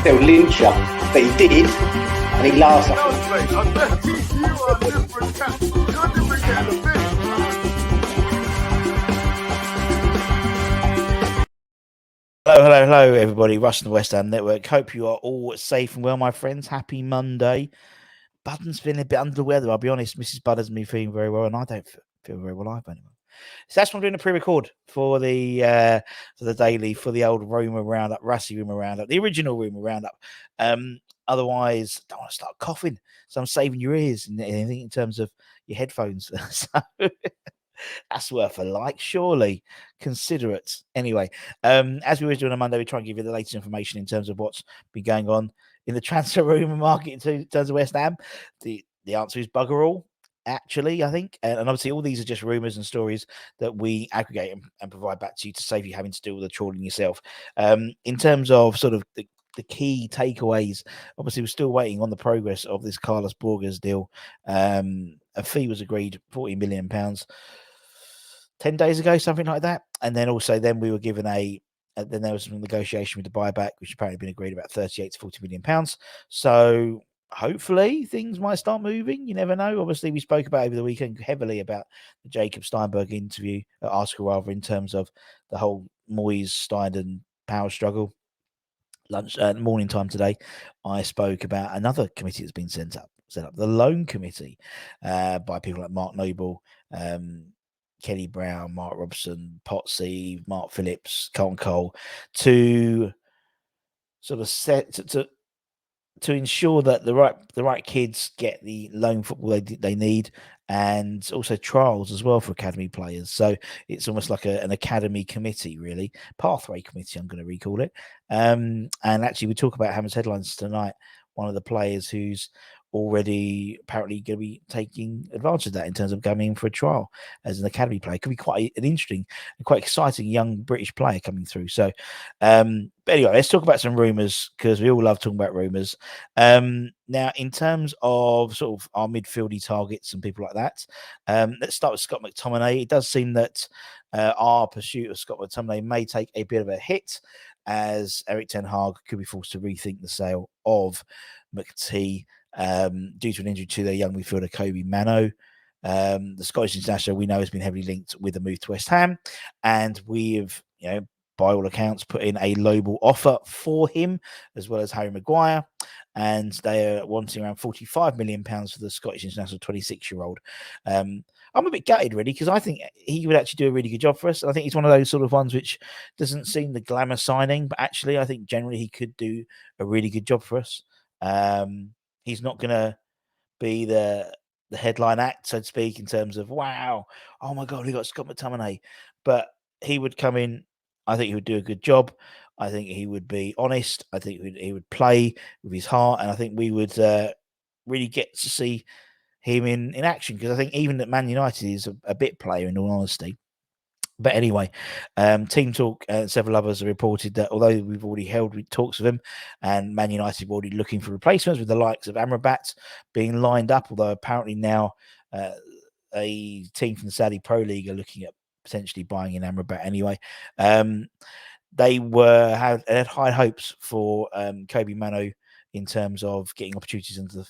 they'll lynch you. But he did, and he laughs. Hello, everybody. Russ and the West Ham Network. Hope you are all safe and well, my friends. Happy Monday. Budden's feeling a bit under the weather, I'll be honest. Mrs. Budd hasn't been feeling very well, and I don't feel very well either anymore. So that's why I'm doing a pre-record for the daily, for the old Rumour Roundup, Russy Rumour Roundup, the original Rumour Roundup. Otherwise, I don't want to start coughing, so I'm saving your ears in terms of your headphones. So that's worth a like, surely. Consider it. Anyway, as we always do on a Monday, we try and give you the latest information in terms of what's been going on in the transfer rumour market in terms of West Ham. The answer is bugger all, actually, I think. And obviously, all these are just rumours and stories that we aggregate and provide back to you to save you having to do all the trawling yourself. In terms of sort of the key takeaways, obviously, we're still waiting on the progress of this Carlos Borges deal. A fee was agreed, £40 million. 10 days ago, something like that. And then also we were given then there was some negotiation with the buyback, which apparently been agreed about 38 to 40 million pounds. So hopefully things might start moving. You never know. Obviously, we spoke about over the weekend heavily about the Jacob Steinberg article rather, in terms of the whole Moyes Steindon power struggle. Morning time today, I spoke about another committee that's been set up, the loan committee, by people like Mark Noble, Kenny Brown, Mark Robson, Potsy, Mark Phillips, Colin Cole, to sort of set to ensure that the right kids get the loan football they need, and also trials as well for academy players. So it's almost like an academy committee, really, pathway committee, I'm going to recall it. And actually, we talk about Hammer's headlines tonight. One of the players who's already apparently going to be taking advantage of that in terms of going in for a trial as an academy player. It could be quite an interesting and quite exciting young British player coming through. So, but anyway, let's talk about some rumours, because we all love talking about rumours. Now, in terms of sort of our midfieldy targets and people like that, let's start with Scott McTominay. It does seem that our pursuit of Scott McTominay may take a bit of a hit, as Eric Ten Hag could be forced to rethink the sale of McT due to an injury to their young midfielder Kobe Mano. The Scottish international, we know, has been heavily linked with the move to West Ham, and we have, by all accounts, put in a lowball offer for him, as well as Harry Maguire, and they are wanting around £45 million for the Scottish international 26-year-old. I'm a bit gutted, really, because I think he would actually do a really good job for us. I think he's one of those sort of ones which doesn't seem the glamour signing, but actually I think generally he could do a really good job for us. He's not going to be the headline act, so to speak, in terms of, wow, oh my God, we got Scott McTominay. But he would come in. I think he would do a good job. I think he would be honest. I think he would play with his heart. And I think we would really get to see him in action, because I think even at Man United, he's a bit player, in all honesty. But anyway, Team Talk and several others have reported that although we've already held talks with him, and Man United are already looking for replacements, with the likes of Amrabat being lined up, although apparently now a team from the Saudi Pro League are looking at potentially buying in Amrabat anyway. They had high hopes for Kobe Mano in terms of getting opportunities under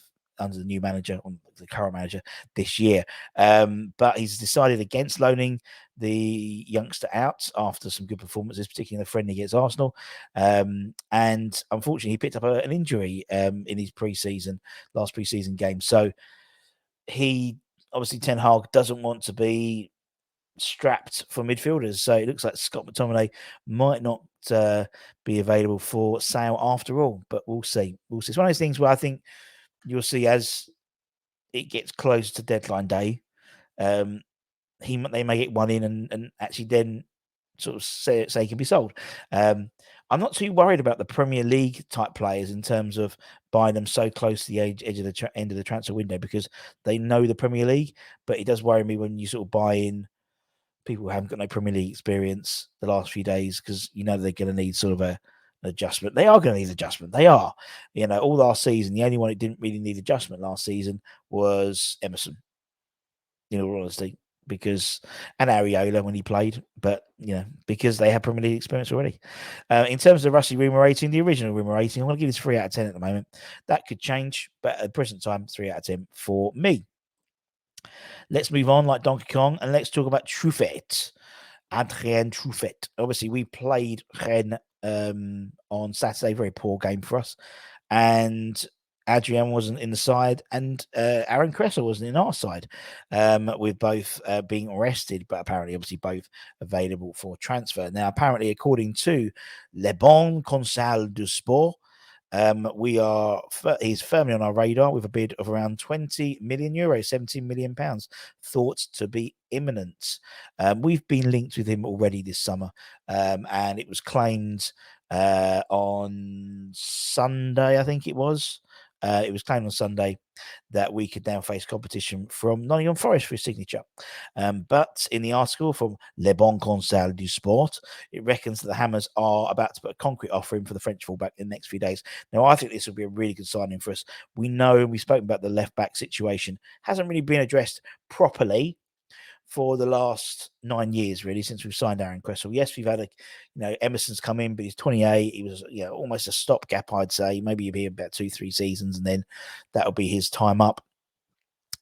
the new manager, on the current manager, this year. But he's decided against loaning the youngster out after some good performances, particularly in the friendly against Arsenal. And unfortunately, he picked up an injury in his last pre-season game. So he, obviously, Ten Hag doesn't want to be strapped for midfielders. So it looks like Scott McTominay might not be available for sale after all, but we'll see. It's one of those things where I think you'll see as it gets close to deadline day, they may get one in and actually then sort of say he can be sold. I'm not too worried about the Premier League type players in terms of buying them so close to the edge of the end of the transfer window, because they know the Premier League. But it does worry me when you sort of buy in people who haven't got no Premier League experience the last few days, because they're going to need sort of an adjustment. They are going to need adjustment. They are. All last season, the only one who didn't really need adjustment last season was Emerson, in all honesty. because and Areola when he played, but because they have Premier League experience already. In terms of Russy Rumour rating, the original Rumour rating, I'm going to give this 3 out of 10 at the moment. That could change, but at the present time, 3 out of 10 for me. Let's move on like Donkey Kong and let's talk about Truffet. Adrien Truffet. Obviously, we played Rennes on Saturday. Very poor game for us. And Adrien wasn't in the side, and Aaron Cresswell wasn't in our side, with both being arrested, but apparently, obviously, both available for transfer. Now, apparently, according to Le Bon Conseil du Sport, he's firmly on our radar with a bid of around 20 million euros, 17 million pounds, thought to be imminent. We've been linked with him already this summer, and it was claimed on Sunday, I think it was. It was claimed on Sunday that we could now face competition from Nottingham Forest for his signature. But in the article from Le Bon Conseil du Sport, it reckons that the Hammers are about to put a concrete offer in for the French fullback in the next few days. Now, I think this will be a really good signing for us. We know, we've spoken about the left-back situation, hasn't really been addressed properly for the last 9 years, really, since we've signed Aaron Cresswell. Yes, we've had Emerson's come in, but he's 28. He was, almost a stopgap, I'd say. Maybe he'll be about 2-3 seasons, and then that'll be his time up.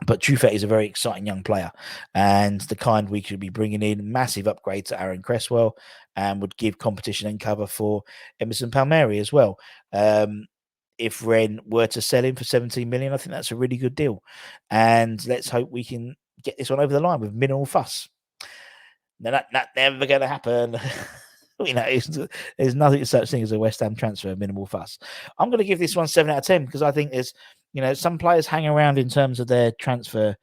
But Truffet is a very exciting young player, and the kind we could be bringing in, massive upgrade to Aaron Cresswell, and would give competition and cover for Emerson Palmieri as well. If Rennes were to sell him for 17 million, I think that's a really good deal. And let's hope we can get this one over the line with minimal fuss. Now, that's never going to happen. There's nothing such thing as a West Ham transfer, minimal fuss. I'm going to give this one 7 out of 10 because I think there's, some players hang around in terms of their transfer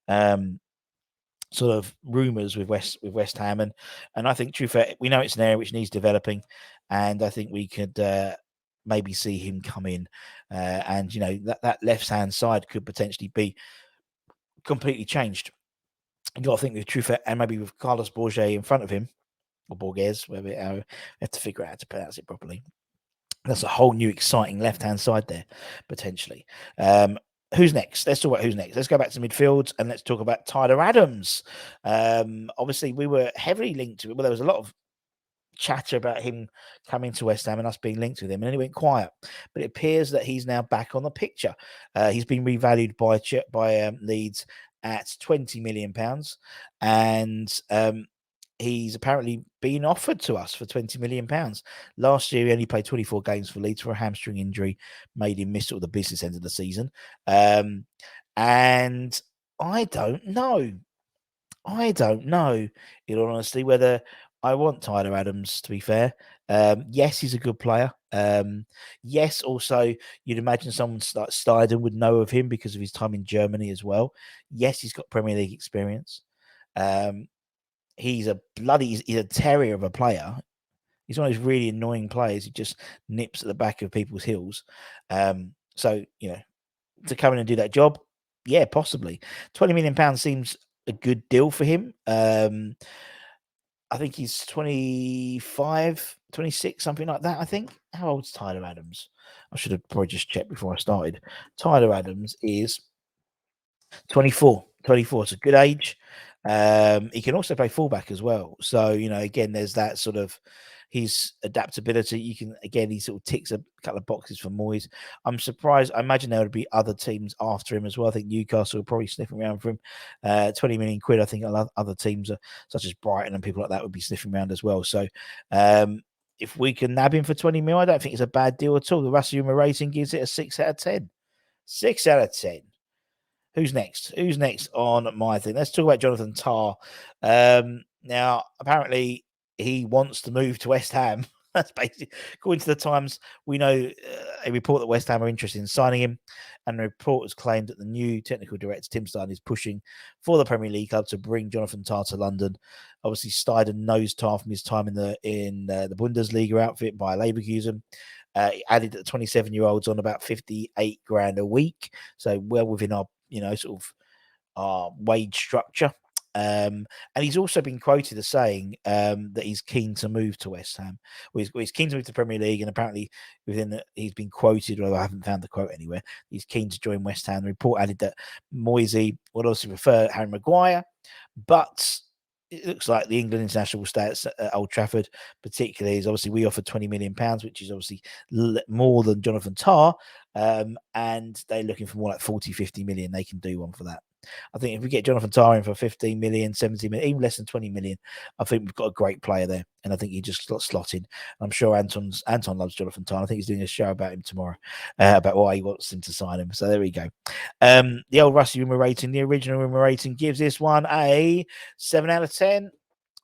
sort of rumours with West Ham, and I think Truffet, we know it's an area which needs developing, and I think we could maybe see him come in, and that left hand side could potentially be completely changed. You got to think with Truffet and maybe with Carlos Borges in front of him, or Borges, whatever. We have to figure out how to pronounce it properly. That's a whole new exciting left-hand side there, potentially. Who's next? Let's talk about who's next. Let's go back to midfield and let's talk about Tyler Adams. Obviously, we were heavily linked to it. Well, there was a lot of chatter about him coming to West Ham and us being linked with him, and then he went quiet. But it appears that he's now back on the picture. He's been revalued by Leeds at £20 million, and he's apparently been offered to us for £20 million. Last year, he only played 24 games for Leeds for a hamstring injury, made him miss all the business end of the season. And I don't know. In all honesty, whether I want Tyler Adams, to be fair. Yes, he's a good player. Yes, also, you'd imagine someone like Steiden would know of him because of his time in Germany as well. Yes, he's got Premier League experience. He's a terrier of a player. He's one of those really annoying players who just nips at the back of people's heels. So, to come in and do that job, yeah, possibly. £20 million seems a good deal for him. I think he's 25, 26, something like that, I think. How old's Tyler Adams? I should have probably just checked before I started. Tyler Adams is 24. It's a good age. He can also play fullback as well. So, again, there's that sort of his adaptability. He sort of ticks a couple of boxes for Moyes. I'm surprised. I imagine there would be other teams after him as well. I think Newcastle are probably sniffing around for him. 20 million quid. I think other teams, such as Brighton and people like that, would be sniffing around as well. So, if we can nab him for 20 mil, I don't think it's a bad deal at all. The Russy Rumours rating gives it a 6 out of 10. 6 out of 10. Who's next? Who's next on my thing? Let's talk about Jonathan Tah. Now, apparently, he wants to move to West Ham. That's basically, according to the Times, we know a report that West Ham are interested in signing him, and the report has claimed that the new technical director, Tim Steiden, is pushing for the Premier League club to bring Jonathan Tah to London. Obviously, Steiden knows Tah from his time in the Bundesliga outfit by Leverkusen. He added that the 27-year-old's on about 58 grand a week, so well within our sort of our wage structure. And he's also been quoted as saying that he's keen to move to West Ham. Well, he's keen to move to the Premier League, and apparently he's been quoted, although I haven't found the quote anywhere. He's keen to join West Ham. The report added that Moisey would also prefer Harry Maguire, but it looks like the England international will stay at Old Trafford, particularly as obviously we offered £20 million, which is obviously more than Jonathan Tah, and they're looking for more like 40-50 million. They can do one for that. I think if we get Jonathan Tah in for 15 million, 17 million, even less than 20 million, I think we've got a great player there. And I think he just slot in. I'm sure Anton loves Jonathan Tah. I think he's doing a show about him tomorrow, about why he wants him to sign him. So there we go. The old Russy Rumour rating, the original Rumour rating, gives this one a 7 out of 10.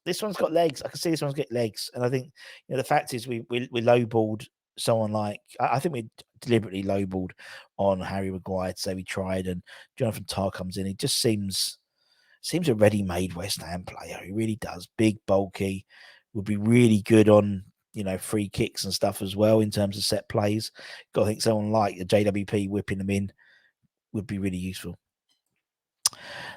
This one's got legs. I can see this one's got legs. And I think the fact is we lowballed someone like, I think we deliberately lowballed on Harry Maguire to say we tried, and Jonathan Tah comes in. He just seems a ready-made West Ham player. He really does. Big, bulky, would be really good on free kicks and stuff as well in terms of set plays. Got to think someone like a JWP whipping them in would be really useful.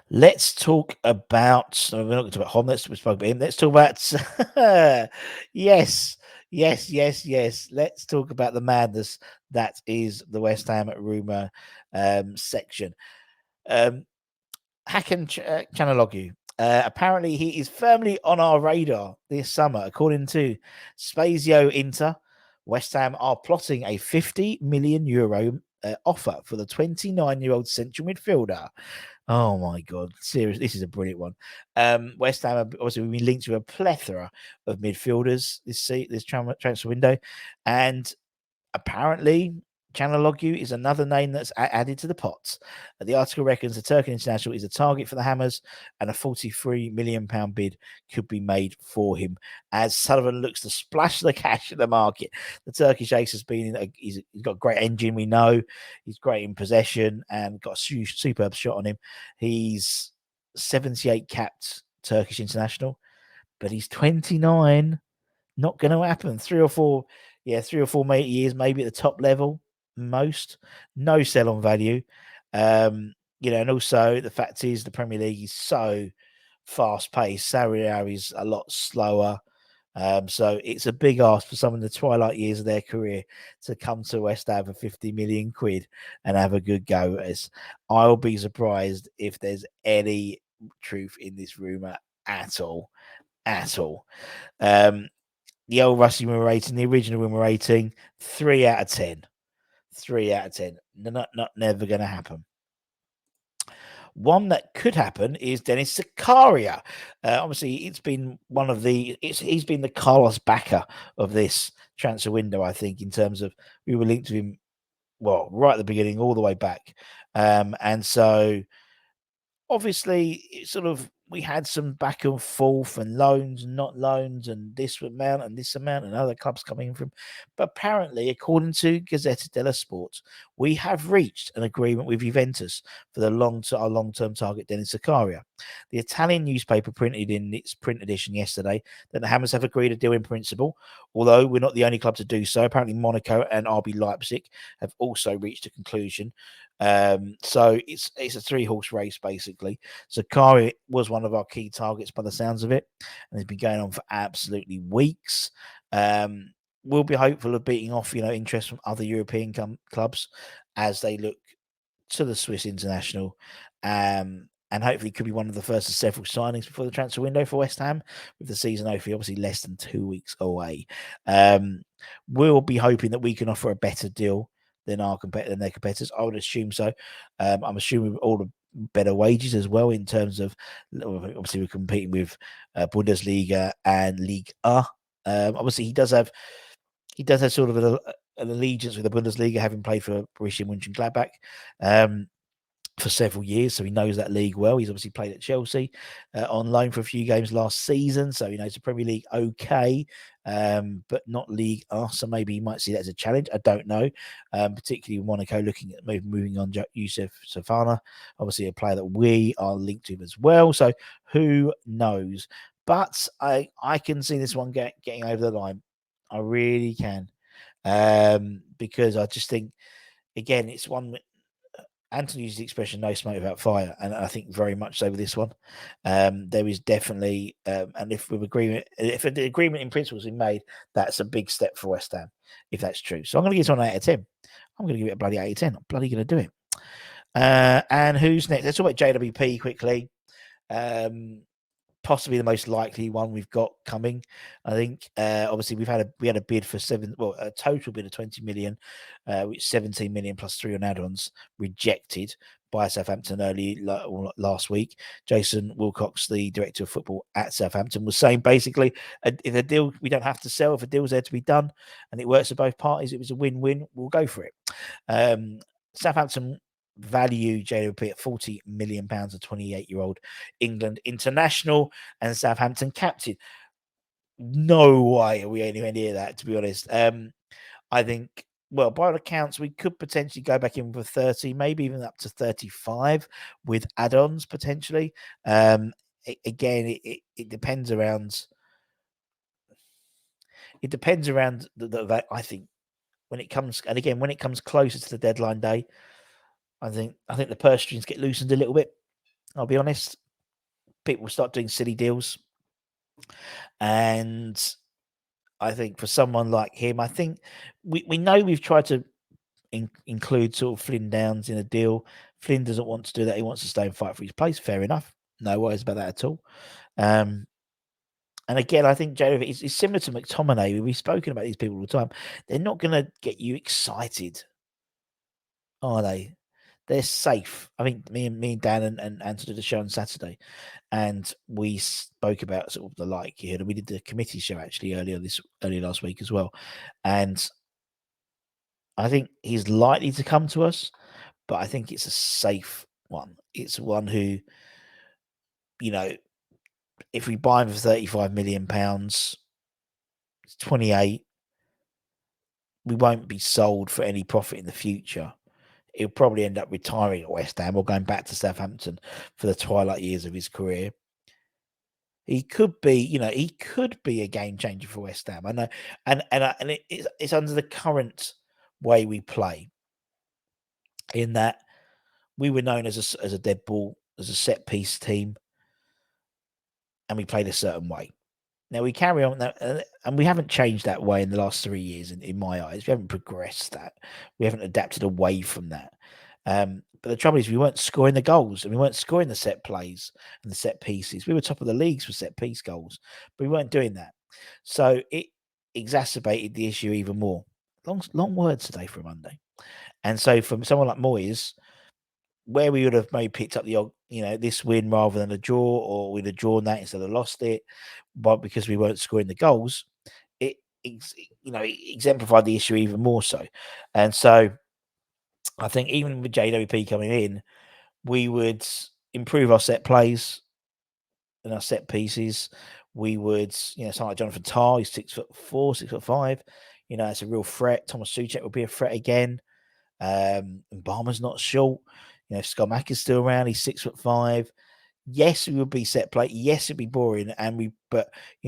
Let's talk about. We're not going to talk about Hom. Let's spoke about him. Let's talk about. yes. Let's talk about the madness that is the West Ham rumour section. Hakan Calhanoglu. Apparently, he is firmly on our radar this summer, according to Spazio Inter. West Ham are plotting a €50 million offer for the 29-year-old central midfielder. Oh my God! Seriously, this is a brilliant one. West Ham have obviously been linked to a plethora of midfielders this transfer window, and apparently Calhanoglu is another name that's added to the pot. The article reckons the Turkish international is a target for the Hammers, and a £43 million bid could be made for him as Sullivan looks to splash the cash at the market. The Turkish ace has been he's got a great engine, we know. He's great in possession and got a superb shot on him. He's 78 capped Turkish international, but he's 29. Not going to happen. 3 or 4 years, maybe at the top level, most. No sell on value. And also the fact is the Premier League is so fast paced. Sarri is a lot slower. So it's a big ask for someone in the twilight years of their career to come to West Ham for 50 million quid and have a good go. As I'll be surprised if there's any truth in this rumour at all. The old Russy Rumour rating, the original Rumour rating, 3 out of 10. 3 out of 10. Not never going to happen. One that could happen is Dennis Zakaria. Obviously, he's been the Carlos Bacca of this transfer window, I think, in terms of we were linked to him, right at the beginning, all the way back. And so, obviously, we had some back and forth and loans and not loans and this amount and other clubs coming from. But apparently, according to Gazzetta dello Sport, we have reached an agreement with Juventus for our long-term target, Dennis Zakaria. The Italian newspaper printed in its print edition yesterday that the Hammers have agreed a deal in principle, although we're not the only club to do so. Apparently, Monaco and RB Leipzig have also reached a conclusion. So it's a 3-horse race, basically. Zakaria was one of our key targets by the sounds of it, and it's been going on for absolutely weeks. We'll be hopeful of beating off, interest from other European clubs as they look to the Swiss international, and hopefully could be one of the first of several signings before the transfer window for West Ham, with the season hopefully obviously less than 2 weeks away. We'll be hoping that we can offer a better deal than their competitors. I would assume so. I'm assuming all the better wages as well, in terms of obviously we're competing with Bundesliga and Liga. Obviously he does have sort of an allegiance with the Bundesliga, having played for Borussia Mönchengladbach for several years, so he knows that league well. He's obviously played at Chelsea on loan for a few games last season, so he knows the Premier League okay, but not League A, so maybe he might see that as a challenge. I don't know, particularly Monaco looking at moving on Youssef Safana, obviously a player that we are linked to as well, so who knows. But I can see this one getting over the line. I really can, because I just think, again, it's one Anthony used the expression "no smoke without fire," and I think very much so with this one. There is definitely, and if the agreement in principle has been made, that's a big step for West Ham, if that's true. So I'm going to give this one an 8 out of 10. I'm going to give it a bloody 8 out of 10. I'm bloody going to do it. And who's next? Let's talk about JWP quickly. Possibly the most likely one we've got coming. I think obviously we had a bid for a total bid of 20 million, which 17 million plus 3 on add-ons rejected by Southampton last week. Jason Wilcox, the director of football at Southampton, was saying basically if a deal we don't have to sell, if a deal's there to be done and it works for both parties, it was a win-win, we'll go for it. Southampton value JWP at £40 million, a 28-year-old England international and Southampton captain. No way are we anywhere near that, to be honest. I think, well, by all accounts, we could potentially go back in for 30, maybe even up to 35 with add-ons potentially. Again, it depends around. It depends around that. I think when it comes closer to the deadline day, I think the purse strings get loosened a little bit. I'll be honest. People will start doing silly deals. And I think for someone like him, I think we know we've tried to include sort of Flynn Downs in a deal. Flynn doesn't want to do that. He wants to stay and fight for his place. Fair enough. No worries about that at all. And again, I think Joe is similar to McTominay. We've spoken about these people all the time. They're not going to get you excited, are they? They're safe. I think me and Dan and Anthony did the show on Saturday, and we spoke about sort of the likelihood. And we did the committee show actually earlier last week as well. And I think he's likely to come to us, but I think it's a safe one. It's one who, if we buy him for £35 million, it's 28. We won't be sold for any profit in the future. He'll probably end up retiring at West Ham or going back to Southampton for the twilight years of his career. He could be, a game changer for West Ham. I know, and it's under the current way we play. In that we were known as a dead ball, as a set piece team, and we played a certain way. Now we carry on that, and we haven't changed that way in the last 3 years. In my eyes, we haven't progressed that. We haven't adapted away from that. But the trouble is, we weren't scoring the goals, and we weren't scoring the set plays and the set pieces. We were top of the leagues for set piece goals, but we weren't doing that. So it exacerbated the issue even more. Long words today for a Monday. And so from someone like Moyes, where we would have maybe picked up this win rather than a draw, or we'd have drawn that instead of lost it, but because we weren't scoring the goals, it exemplified the issue even more so. And so I think even with JWP coming in, we would improve our set plays and our set pieces. We would, someone like Jonathan Tah, he's 6'4", 6'5". It's a real threat. Thomas Souček will be a threat again. And Barmer's not short. Scott Mack is still around. He's 6'5". Yes, we would be set play. Yes, it'd be boring, and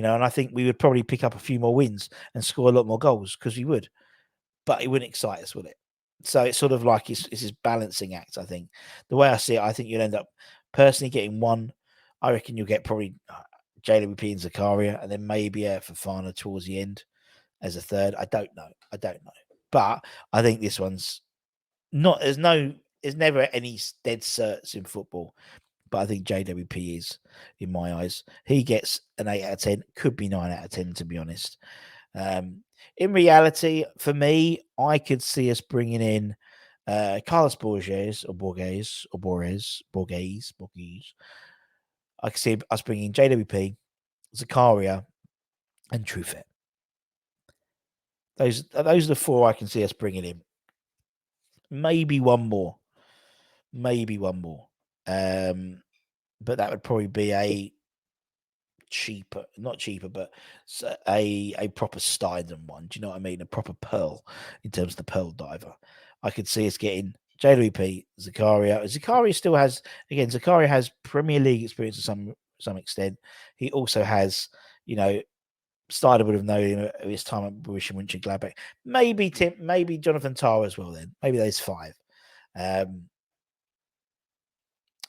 I think we would probably pick up a few more wins and score a lot more goals because we would, but it wouldn't excite us, would it? So it's sort of like it's this balancing act. I think the way I see it, I think you'll end up personally getting one. I reckon you'll get probably JWP and Zakaria, and then maybe Fofana towards the end as a third. I don't know, but I think this one's not. There's never any dead certs in football. But I think JWP is, in my eyes, he gets an 8 out of 10, could be 9 out of 10, to be honest. In reality, for me, I could see us bringing in Carlos Borges. I could see us bringing JWP, Zakaria, and Truffet. Those are the four I can see us bringing in. Maybe one more. But that would probably be a not cheaper, but a proper Steinem one. Do you know what I mean? A proper Pearl in terms of the Pearl diver. I could see us getting JWP, Zakaria. Zakaria has Premier League experience to some extent. He also has, Steiner would have known him at his time at Borussia Mönchengladbach. Maybe Jonathan Tah as well then. Maybe there's 5.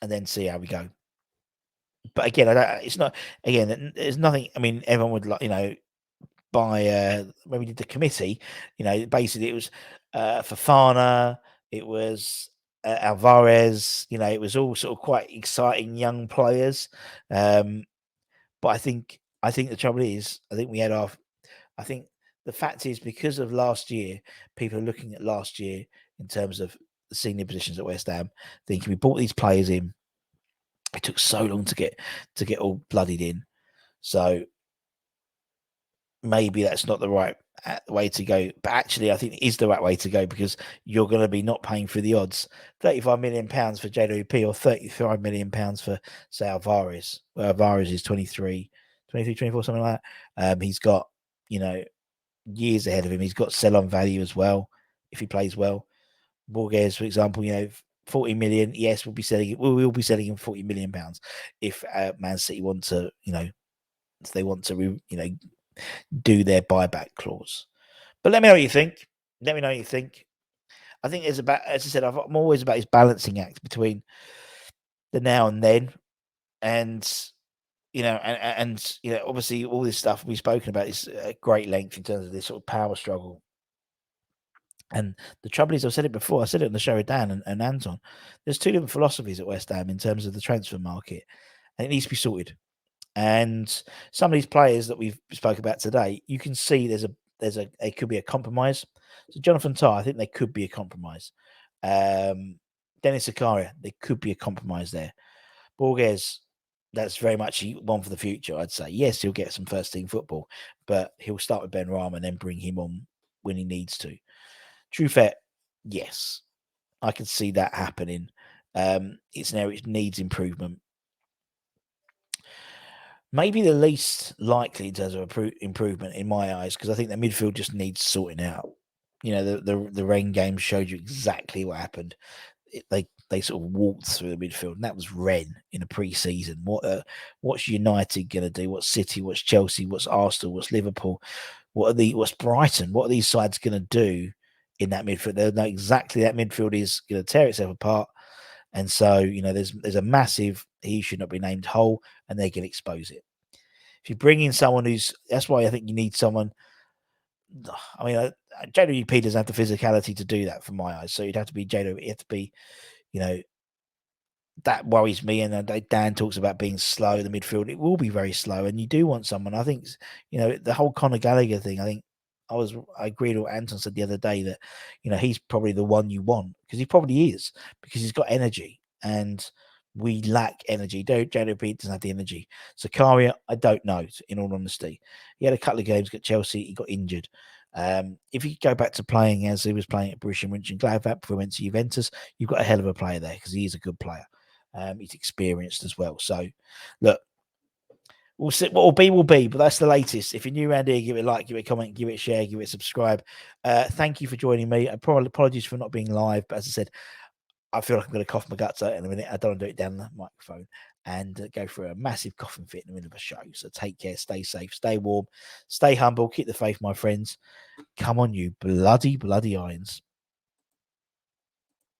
and then see how we go. But again, it's not. Again, there's nothing. I mean, everyone would like, by when we did the committee, basically it was Fafana, it was Alvarez. It was all sort of quite exciting young players. But I think the trouble is, I think we had our. I think the fact is, because of last year, people are looking at last year in terms of the senior positions at West Ham, thinking we brought these players in. It took so long to get all bloodied in. So maybe that's not the right way to go. But actually, I think it is the right way to go, because you're going to be not paying for the odds. £35 million for JWP, or £35 million for, say, Alvarez. Well, Alvarez is 23, 24, something like that. He's got, years ahead of him. He's got sell-on value as well if he plays well. Borges, for example, 40 million. Yes, we'll be selling it. We will be selling him £40 million if Man City want to, if they want to, do their buyback clause. But let me know what you think. Let me know what you think. I think it's about, as I said, I'm always about his balancing act between the now and then, and obviously all this stuff we've spoken about is at great length in terms of this sort of power struggle. And the trouble is, I've said it before, I said it on the show with Dan and Anton, there's two different philosophies at West Ham in terms of the transfer market, and it needs to be sorted. And some of these players that we've spoke about today, you can see it could be a compromise. So Jonathan Tah, I think there could be a compromise. Dennis Zakaria, there could be a compromise there. Borges, that's very much one for the future, I'd say. Yes, he'll get some first team football, but he'll start with Ben Rama and then bring him on when he needs to. Truffet, yes, I can see that happening. It's an area which needs improvement. Maybe the least likely in terms of improvement in my eyes, because I think the midfield just needs sorting out. The rain game showed you exactly what happened. They sort of walked through the midfield, and that was Ren in a pre-season. What's United going to do? What's City? What's Chelsea? What's Arsenal? What's Liverpool? What's Brighton? What are these sides going to do in that midfield? They know exactly that midfield is going to tear itself apart. And so, there's a massive, he should not be named hole, and they can expose it. If you bring in someone that's why I think you need someone. I mean, JWP doesn't have the physicality to do that, from my eyes. So you'd have to be JWP. You have to be, that worries me. And Dan talks about being slow in the midfield. It will be very slow, and you do want someone. I think, the whole Conor Gallagher thing. I think I agreed with what Anton said the other day, that he's probably the one you want, because he probably is, because he's got energy, and we lack energy. JWP doesn't have the energy. Zakaria, I don't know, in all honesty. He had a couple of games at Chelsea, he got injured. If you go back to playing as he was playing at Borussia Mönchengladbach before he went to Juventus, you've got a hell of a player there, because he is a good player. He's experienced as well. So, look, we'll see. What will be, but that's the latest. If you're new around here, give it a like, give it a comment, give it a share, give it a subscribe. Thank you for joining me. Apologies for not being live, but as I said, I feel like I'm going to cough my guts out in a minute. I don't want to do it down the microphone and go through a massive coughing fit in the middle of a show. So take care, stay safe, stay warm, stay humble, keep the faith, my friends. Come on, you bloody irons.